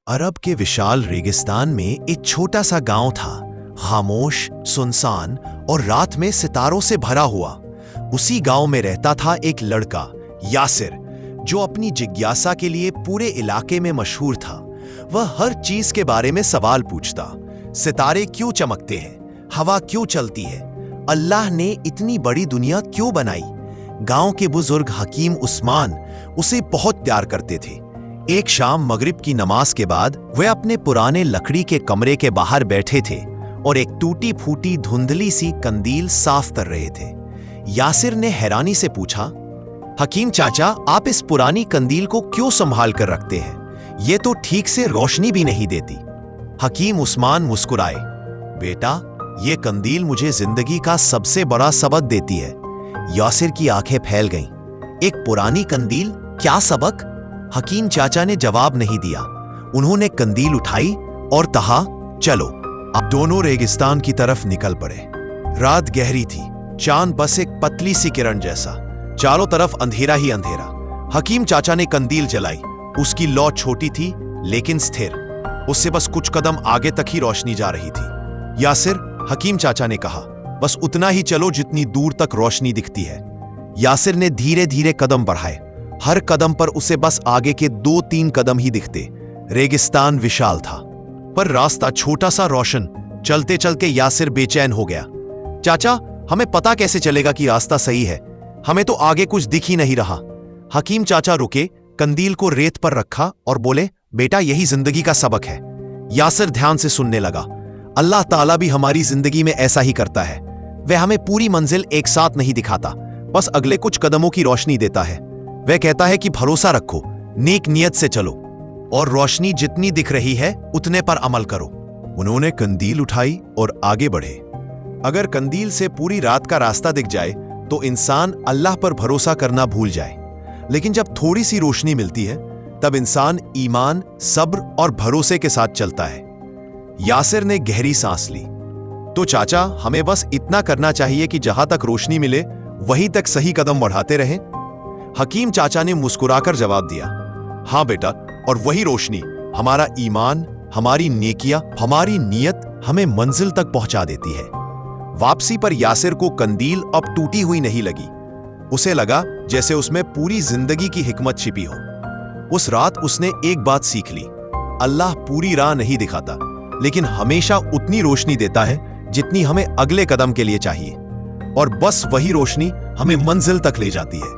अरब के विशाल रेगिस्तान में एक छोटा सा गांव था, खामोश, सुनसान और रात में सितारों से भरा हुआ। उसी गांव में रहता था एक लड़का, यासिर, जो अपनी जिज्ञासा के लिए पूरे इलाके में मशहूर था। वह हर चीज के बारे में सवाल पूछता। सितारे क्यों चमकते हैं? हवा क्यों चलती है? अल्लाह ने इतनी बड़ी दुनिया क्यों बनाई? गांव के बुजुर्ग हकीम उस्मान उसे बहुत प्यार करते थे। एक शाम मगरिब की नमाज के बाद वे अपने पुराने लकड़ी के कमरे के बाहर बैठे थे और एक टूटी फूटी धुंधली सी कंदील साफ कर रहे थे। यासिर ने हैरानी से पूछा, हकीम चाचा, आप इस पुरानी कंदील को क्यों संभाल कर रखते हैं? ये तो ठीक से रोशनी भी नहीं देती। हकीम उस्मान मुस्कुराए, बेटा, ये कंदील मुझे जिंदगी का सबसे बड़ा सबक देती है। यासिर की आंखें फैल गईं। एक पुरानी कंदील, क्या सबक? हकीम चाचा ने जवाब नहीं दिया। उन्होंने कंदील उठाई और कहा, चलो अब दोनों रेगिस्तान की तरफ निकल पड़े। रात गहरी थी, चांद बस एक पतली सी किरण जैसा, चारों तरफ अंधेरा ही अंधेरा। हकीम चाचा ने कंदील जलाई। उसकी लौ छोटी थी लेकिन स्थिर। उससे बस कुछ कदम आगे तक ही रोशनी जा रही थी। यासिर, हकीम चाचा ने कहा, बस उतना ही चलो जितनी दूर तक रोशनी दिखती है। यासिर ने धीरे धीरे कदम बढ़ाए। हर कदम पर उसे बस आगे के 2-3 कदम ही दिखते। रेगिस्तान विशाल था पर रास्ता छोटा सा रोशन। चलते चलते यासिर बेचैन हो गया। चाचा, हमें पता कैसे चलेगा कि रास्ता सही है? हमें तो आगे कुछ दिख ही नहीं रहा। हकीम चाचा रुके, कंदील को रेत पर रखा और बोले, बेटा, यही जिंदगी का सबक है। यासिर ध्यान से सुनने लगा। अल्लाह ताला भी हमारी जिंदगी में ऐसा ही करता है। वह हमें पूरी मंजिल एक साथ नहीं दिखाता, बस अगले कुछ कदमों की रोशनी देता है। वह कहता है कि भरोसा रखो, नेक नियत से चलो और रोशनी जितनी दिख रही है उतने पर अमल करो। उन्होंने कंदील उठाई और आगे बढ़े। अगर कंदील से पूरी रात का रास्ता दिख जाए तो इंसान अल्लाह पर भरोसा करना भूल जाए, लेकिन जब थोड़ी सी रोशनी मिलती है तब इंसान ईमान, सब्र और भरोसे के साथ चलता है। यासिर ने गहरी सांस ली। तो चाचा, हमें बस इतना करना चाहिए कि जहां तक रोशनी मिले वहीं तक सही कदम बढ़ाते रहें। हकीम चाचा ने मुस्कुराकर जवाब दिया, हां बेटा, और वही रोशनी, हमारा ईमान, हमारी नेकियां, हमारी नियत हमें मंजिल तक पहुंचा देती है। वापसी पर यासिर को कंदील अब टूटी हुई नहीं लगी। उसे लगा जैसे उसमें पूरी जिंदगी की हिकमत छिपी हो। उस रात उसने एक बात सीख ली, अल्लाह पूरी राह नहीं दिखाता, लेकिन हमेशा उतनी रोशनी देता है जितनी हमें अगले कदम के लिए चाहिए, और बस वही रोशनी हमें मंजिल तक ले जाती है।